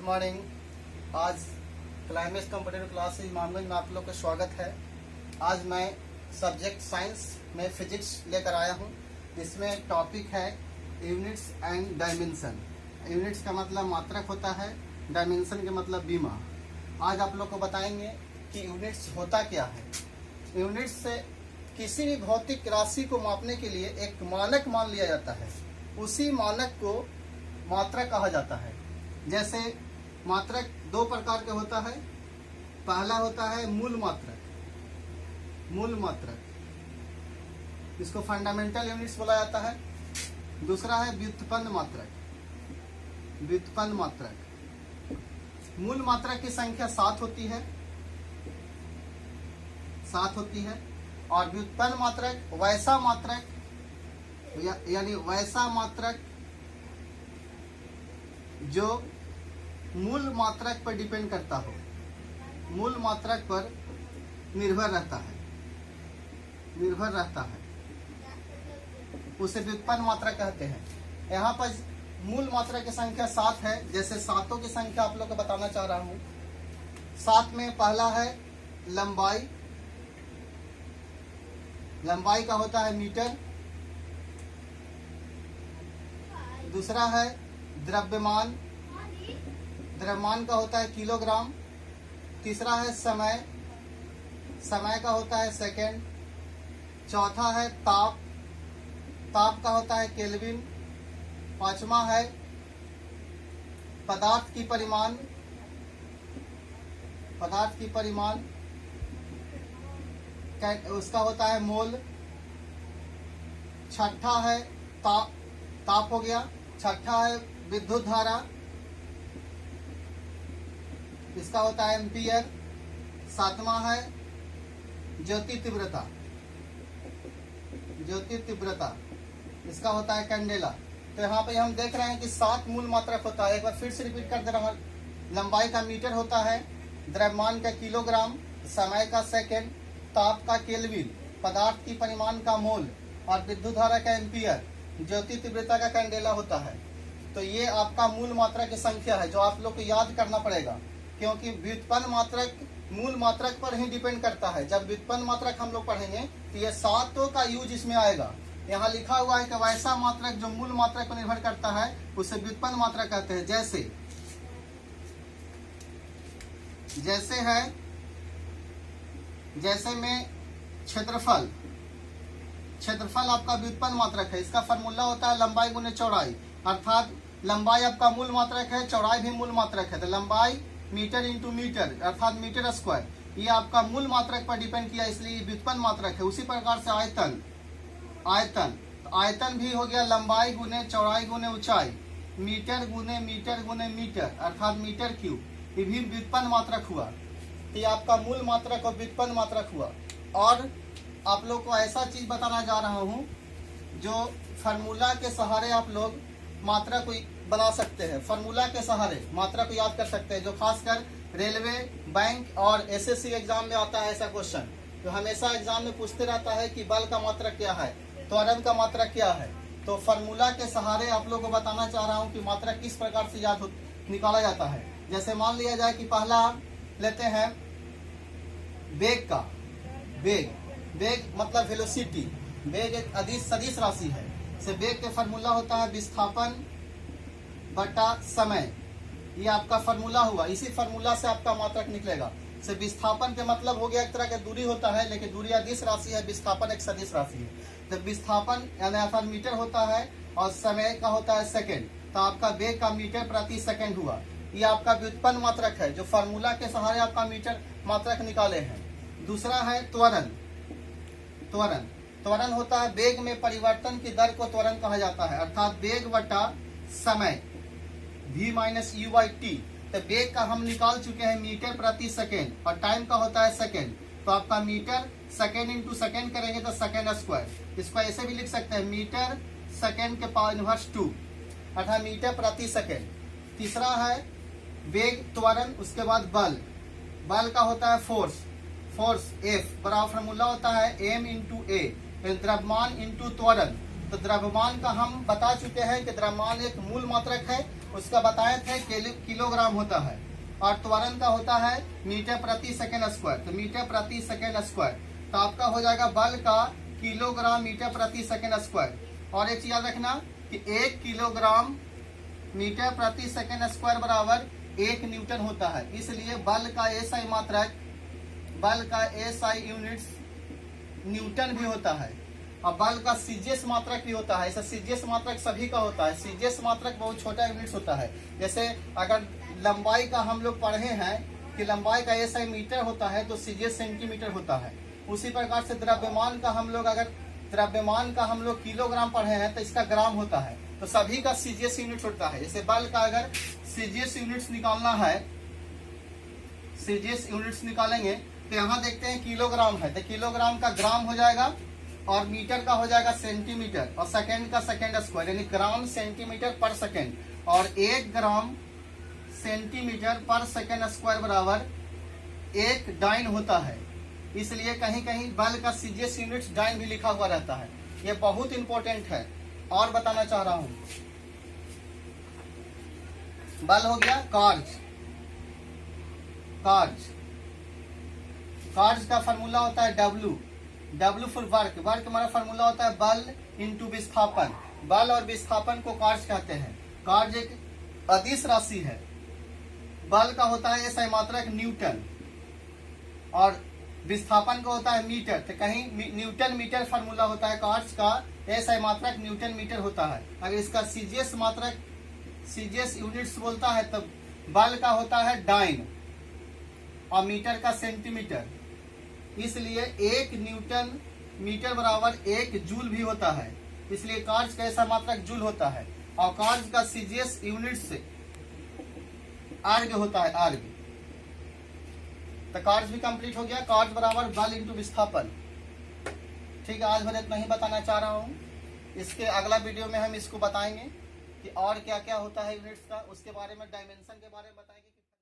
Morning. आज climax computer class Imamganj में आप लोग का स्वागत है। आज मैं सब्जेक्ट साइंस में फिजिक्स लेकर आया हूँ। इसमें टॉपिक है यूनिट्स एंड डायमेंशन। यूनिट्स का मतलब मात्रक होता है, डायमेंशन का मतलब बीमा। आज आप लोग को बताएंगे कि यूनिट्स होता क्या है। यूनिट्स से किसी भी भौतिक राशि को मापने के लिए एक मानक मान लिया जाता है, उसी मानक को मात्रक कहा जाता है। जैसे मात्रक दो प्रकार का होता है। पहला होता है मूल मात्रक, मूल मात्रक, इसको फंडामेंटल यूनिट्स बोला जाता है। दूसरा है व्युत्पन्न मात्रक, व्युत्पन्न मात्रक। मूल मात्रक की संख्या 7 होती है, 7 होती है। और व्युत्पन्न मात्रक वैसा मात्रक यानी वैसा मात्रक जो मूल मात्रक पर डिपेंड करता हो, मूल मात्रक पर निर्भर रहता है, निर्भर रहता है, उसे व्युत्पन्न मात्रक कहते हैं। यहाँ पर मूल मात्रक की संख्या 7 है। जैसे सातों की संख्या आप लोग को बताना चाह रहा हूँ। 7 में पहला है लंबाई, लंबाई का होता है मीटर। दूसरा है द्रव्यमान, द्रव्यमान का होता है किलोग्राम। तीसरा है समय, समय का होता है सेकेंड। चौथा है ताप, ताप का होता है केल्विन। पांचवा है पदार्थ की परिमाण, पदार्थ की परिमाण उसका होता है मोल। छठा है ताप, ताप हो गया। छठा है विद्युत धारा, इसका होता है एम्पियर। सातवां है ज्योति तीव्रता, ज्योति तीव्रता, इसका होता है कैंडेला। तो यहाँ पे हम देख रहे हैं कि 7 मूल मात्रक होता है। एक बार फिर से रिपीट कर दे रहा हूँ। लंबाई का मीटर होता है, द्रव्यमान का किलोग्राम, समय का सेकेंड, ताप का केल्विन, पदार्थ की परिमाण का मोल और विद्युत धारा का एम्पियर, ज्योति तीव्रता का कैंडेला होता है। तो ये आपका मूल मात्रक की संख्या है जो आप लोग को याद करना पड़ेगा, क्योंकि व्युत्पन्न मात्रक मूल मात्रक पर ही डिपेंड करता है। जब व्युत्पन्न मात्रक हम लोग पढ़ेंगे तो ये सातों का यूज इसमें आएगा। यहाँ लिखा हुआ है कि वैसा मात्रक जो मूल मात्रक पर निर्भर करता है उसे व्युत्पन्न मात्रक कहते हैं। जैसे जैसे है, जैसे में क्षेत्रफल, क्षेत्रफल आपका व्युत्पन्न मात्रक है। इसका फॉर्मूला होता है लंबाई गुने चौड़ाई, अर्थात लंबाई आपका मूल मात्रक है, चौड़ाई भी मूल मात्रक है। तो लंबाई मीटर इंटू मीटर अर्थात मीटर स्क्वायर, ये आपका मूल मात्रक पर डिपेंड किया, इसलिए व्युत्पन्न मात्रक है। उसी प्रकार से आयतन, आयतन, तो आयतन भी हो गया लंबाई गुने चौड़ाई गुने ऊंचाई, मीटर गुने मीटर अर्थात मीटर क्यूब, ये भी व्युत्पन्न मात्रक हुआ। तो ये आपका मूल मात्रक और व्युत्पन्न मात्रक हुआ। और आप लोग को ऐसा चीज बताना जा रहा हूँ जो फार्मूला के सहारे आप लोग मात्रा को बना सकते हैं। फार्मूला के सहारे मात्रा को याद कर सकते हैं, जो खासकर रेलवे, बैंक और एसएससी एग्जाम में आता है ऐसा क्वेश्चन, जो हमेशा एग्जाम में पूछते रहता है कि बल का मात्रक क्या है, त्वरण का मात्रक क्या है। तो फार्मूला के सहारे आप लोग को बताना चाह रहा हूँ कि मात्रक किस प्रकार से याद निकाला जाता है। जैसे मान लिया जाए कि पहला लेते हैं वेग का, वेग, वेग मतलब वेलोसिटी, वेग एक सदिश राशि है। से वेग के फार्मूला होता है विस्थापन बटा समय, ये आपका फार्मूला हुआ। इसी फार्मूला से आपका मात्रक निकलेगा। से विस्थापन के मतलब हो गया एक तरह का दूरी होता है, लेकिन दूरी अदिश राशि है, विस्थापन एक सदिश राशि है। तो विस्थापन यानी अर्थात मीटर होता है और समय का होता है सेकेंड, तो आपका वेग का मीटर प्रति सेकेंड हुआ। ये आपका व्युत्पन्न मात्रक है, जो फार्मूला के सहारे आपका मीटर मात्रक निकाले हैं। दूसरा है त्वरण, त्वरण, त्वरण होता है वेग में परिवर्तन की दर को त्वरण कहा जाता है, अर्थात वेग बटा समय v minus you by T. तो वेग का हम निकाल चुके हैं मीटर प्रति सेकेंड और टाइम का होता है सेकेंड। तो आपका मीटर सेकेंड इंटू सेकेंड करेंगे तो सेकेंड स्क्वायर। इसको ऐसे भी लिख सकते हैं मीटर सेकेंड के पावर इनवर्स 2 अर्थात मीटर प्रति सेकेंड। तीसरा है वेग त्वरण, उसके बाद बल, बल का होता है फोर्स, फोर्स एफ बराबर फॉर्मूला होता है एम इंटू ए, द्रव्यमान इंटू त्वरण। तो द्रव्यमान का हम बता चुके हैं कि द्रव्यमान एक मूल मात्रक है उसका बताए थे किलोग्राम होता है, और त्वरण का होता है मीटर प्रति सेकेंड स्क्वायर। तो मीटर प्रति सेकेंड स्क्वायर, तो आपका हो जाएगा बल का किलोग्राम मीटर प्रति सेकेंड स्क्वायर। और एक चीज याद रखना कि 1 किलोग्राम मीटर प्रति सेकेंड स्क्वायर बराबर 1 न्यूटन होता है। इसलिए बल का एसआई मात्रक, बल का एसआई यूनिट्स न्यूटन भी होता है, और बल का सीजीएस मात्रक भी होता है। ऐसा सीजीएस मात्रक सभी का होता है। सीजीएस मात्रक बहुत छोटा यूनिट्स होता है। जैसे अगर लंबाई का हम लोग पढ़े हैं कि लंबाई का एसआई मीटर होता है, तो सीजीएस सेंटीमीटर होता है। उसी प्रकार से द्रव्यमान का हम लोग अगर द्रव्यमान का हम लोग किलोग्राम पढ़े हैं तो इसका ग्राम होता है। तो सभी का सीजीएस यूनिट होता है। जैसे बल का अगर सीजीएस यूनिट्स निकालना है, सीजीएस यूनिट्स निकालेंगे तो यहाँ देखते हैं किलोग्राम है, तो किलोग्राम का ग्राम हो जाएगा, और मीटर का हो जाएगा सेंटीमीटर, और सेकंड का सेकंड स्क्वायर, यानी ग्राम सेंटीमीटर पर सेकंड। और 1 ग्राम सेंटीमीटर पर सेकंड स्क्वायर बराबर 1 डाइन होता है। इसलिए कहीं कहीं बल का सीजीएस यूनिट्स डाइन भी लिखा हुआ रहता है। ये बहुत इंपॉर्टेंट है। और बताना चाह रहा हूं, बल हो गया कार्ज। कार्ज, कार्ज का फॉर्मूला होता है W, W for work. Work हमारा फॉर्मूला होता है बल इंटू विस्थापन। बल और विस्थापन को कार्ज कहते हैं। कार्ज एक अदिश राशि है। बल का होता है एसआई मात्रक न्यूटन, और विस्थापन का होता है मीटर। तो कहीं न्यूटन मीटर फॉर्मूला होता है कार्ज का, एसआई मात्रक न्यूटन मीटर होता है। अगर इसका सीजीएस मात्रक, सीजीएस यूनिट्स बोलता है, तब बल का होता है डाइन और मीटर का सेंटीमीटर। इसलिए 1 न्यूटन मीटर बराबर 1 जूल भी होता है। इसलिए कार्ज का ऐसा मात्रक जूल होता है, और कार्ज का सीजीएस यूनिट से आर्ग होता है, आर्ग। तो कार्ज भी कंप्लीट हो गया। कार्ज बराबर बल इंटू विस्थापन। ठीक है, आज भर इतना ही बताना चाह रहा हूँ। इसके अगला वीडियो में हम इसको बताएंगे कि और क्या क्या होता है यूनिट्स का, उसके बारे में, डायमेंशन के बारे में बताएंगे।